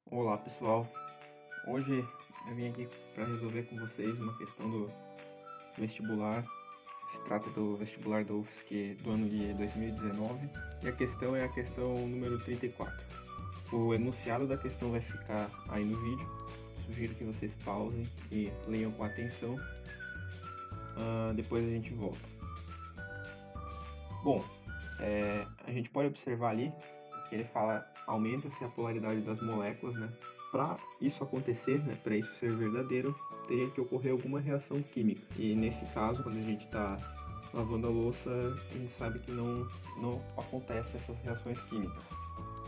Olá pessoal, hoje eu vim aqui para resolver com vocês uma questão do vestibular. Se trata do vestibular da UFSC do ano de 2019 e a questão é a questão número 34. O enunciado da questão vai ficar aí no vídeo, sugiro que vocês pausem e leiam com atenção, depois a gente volta. Bom, a gente pode observar ali que ele fala aumenta-se a polaridade das moléculas, né? Para isso acontecer, né, para isso ser verdadeiro, teria que ocorrer alguma reação química. E nesse caso, quando a gente está lavando a louça, a gente sabe que não acontece essas reações químicas.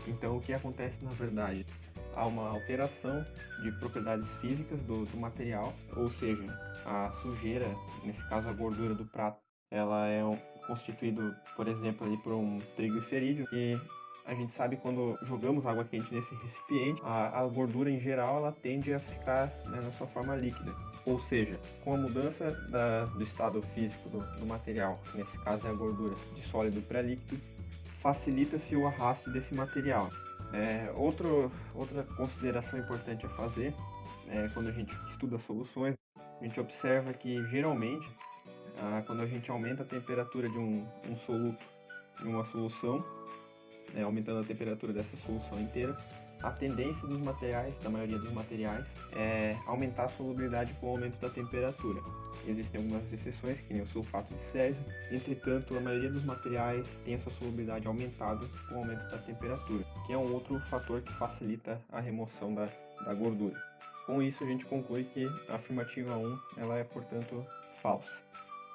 Então, o que acontece na verdade? Há uma alteração de propriedades físicas do material, ou seja, a sujeira, nesse caso a gordura do prato, ela é constituído, por exemplo, ali por um triglicerídeo e a gente sabe quando jogamos água quente nesse recipiente, a gordura em geral ela tende a ficar, né, na sua forma líquida. Ou seja, com a mudança do estado físico do material, nesse caso é a gordura, de sólido para líquido, facilita-se o arrasto desse material. Outra consideração importante a fazer, quando a gente estuda soluções, a gente observa que geralmente, quando a gente aumenta a temperatura de um soluto em uma solução, aumentando a temperatura dessa solução inteira, a tendência dos materiais, da maioria dos materiais, é aumentar a solubilidade com o aumento da temperatura. Existem algumas exceções, que nem o sulfato de césio, entretanto, a maioria dos materiais tem a sua solubilidade aumentada com o aumento da temperatura, que é um outro fator que facilita a remoção da gordura. Com isso, a gente conclui que a afirmativa 1 ela é, portanto, falsa.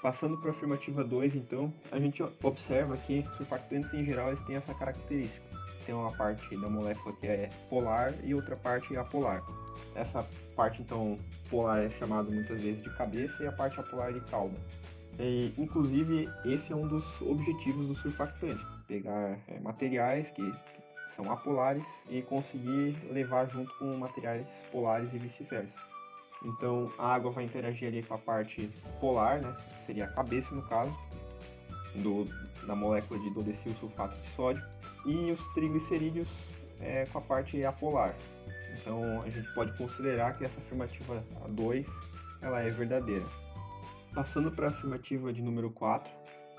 Passando para a afirmativa 2, então, a gente observa que surfactantes em geral eles têm essa característica. Tem uma parte da molécula que é polar e outra parte apolar. Essa parte, então, polar é chamada muitas vezes de cabeça e a parte apolar de cauda. E, inclusive, esse é um dos objetivos do surfactante, pegar materiais que são apolares e conseguir levar junto com materiais polares e vice-versa. Então a água vai interagir ali com a parte polar, né? Que seria a cabeça no caso, do, da molécula de dodecil sulfato de sódio, e os triglicerídeos com a parte apolar. Então a gente pode considerar que essa afirmativa 2 ela é verdadeira. Passando para a afirmativa de número 4,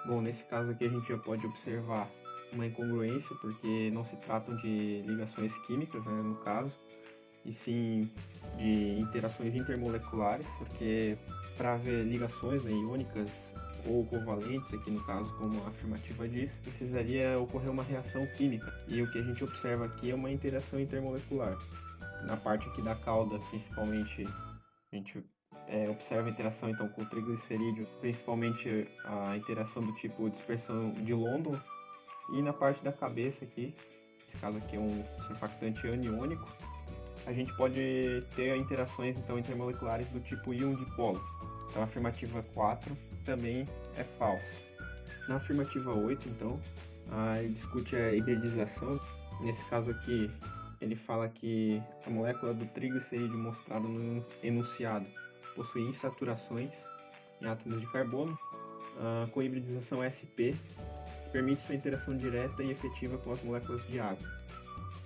bom, nesse caso aqui a gente já pode observar uma incongruência, porque não se tratam de ligações químicas, né, no caso, e sim de interações intermoleculares, porque para haver ligações, né, iônicas ou covalentes, aqui no caso, como a afirmativa diz, precisaria ocorrer uma reação química. E o que a gente observa aqui é uma interação intermolecular. Na parte aqui da cauda, principalmente, a gente observa a interação então com o triglicerídeo, principalmente a interação do tipo dispersão de London, e na parte da cabeça aqui, nesse caso aqui é um surfactante aniônico, a gente pode ter interações então intermoleculares do tipo íon dipolo. Então a afirmativa 4 também é falsa. Na afirmativa 8, então, ele discute a hibridização. Nesse caso aqui, ele fala que a molécula do triglicerídeo mostrada no enunciado possui insaturações em átomos de carbono, com hibridização sp, que permite sua interação direta e efetiva com as moléculas de água,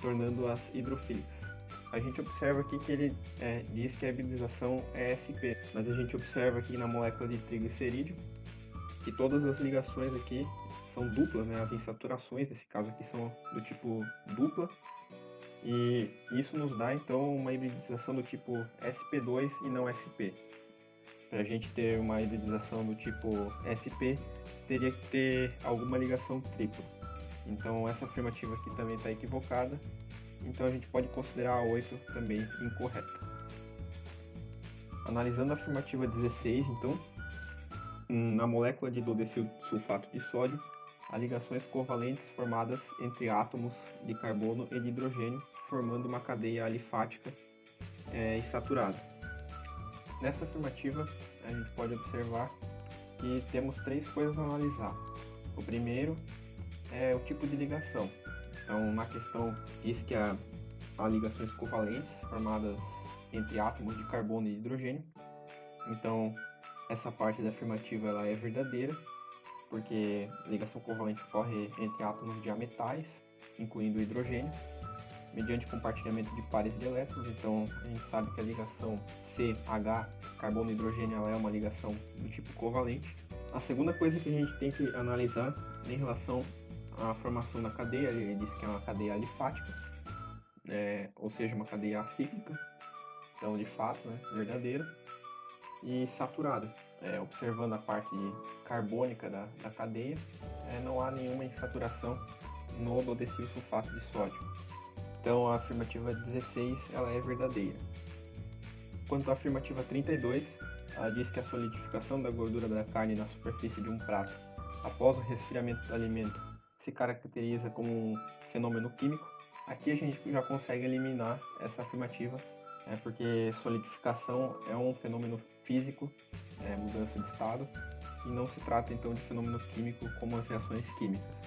tornando-as hidrofílicas. A gente observa aqui que ele diz que a hibridização é sp, mas a gente observa aqui na molécula de triglicerídeo que todas as ligações aqui são duplas, né? As insaturações, nesse caso aqui, são do tipo dupla, e isso nos dá então uma hibridização do tipo sp2 e não sp. Para a gente ter uma hibridização do tipo sp, teria que ter alguma ligação tripla. Então essa afirmativa aqui também está equivocada, então a gente pode considerar a 8 também incorreta. Analisando a afirmativa 16, então, na molécula de dodecil sulfato de sódio, há ligações covalentes formadas entre átomos de carbono e de hidrogênio, formando uma cadeia alifática insaturada. Nessa afirmativa, a gente pode observar que temos três coisas a analisar. O primeiro é o tipo de ligação. Então, na questão diz que há ligações covalentes formadas entre átomos de carbono e hidrogênio. Então, essa parte da afirmativa ela é verdadeira, porque ligação covalente ocorre entre átomos de ametais, incluindo o hidrogênio. mediante compartilhamento de pares de elétrons. Então a gente sabe que a ligação CH, carbono e hidrogênio, ela é uma ligação do tipo covalente. A segunda coisa que a gente tem que analisar em relação à formação da cadeia, ele diz que é uma cadeia alifática, ou seja, uma cadeia acíclica, então de fato, verdadeira, e saturada. Observando a parte carbônica da cadeia, não há nenhuma insaturação no dodecil sulfato de sódio. Então a afirmativa 16 ela é verdadeira. Quanto à afirmativa 32, ela diz que a solidificação da gordura da carne na superfície de um prato após o resfriamento do alimento se caracteriza como um fenômeno químico. Aqui a gente já consegue eliminar essa afirmativa, porque solidificação é um fenômeno físico, mudança de estado, e não se trata então de fenômeno químico como as reações químicas.